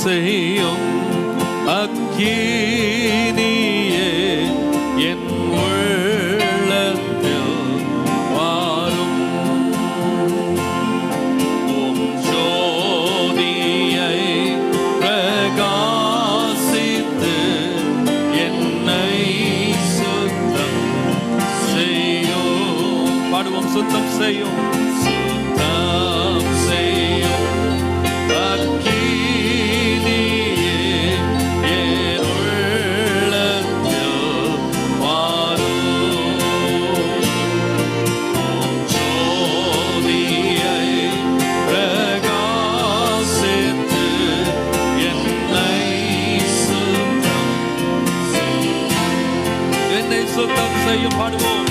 செய்யும் அக்கினியே என் உள்ளத்தில் வாரும். உம் ஜோதியை பிரகாசித்து என்னை சுத்தம் செய்யும். பாடுவோம். சுத்தம் செய்யும், சுத்தம் செய்யும் அக்கினியே என் உள்ளத்தில் வாரும். உம் ஜோதியை பிரகாசித்து என்னை சுத்தம் செய்யும். பாடுவோம்.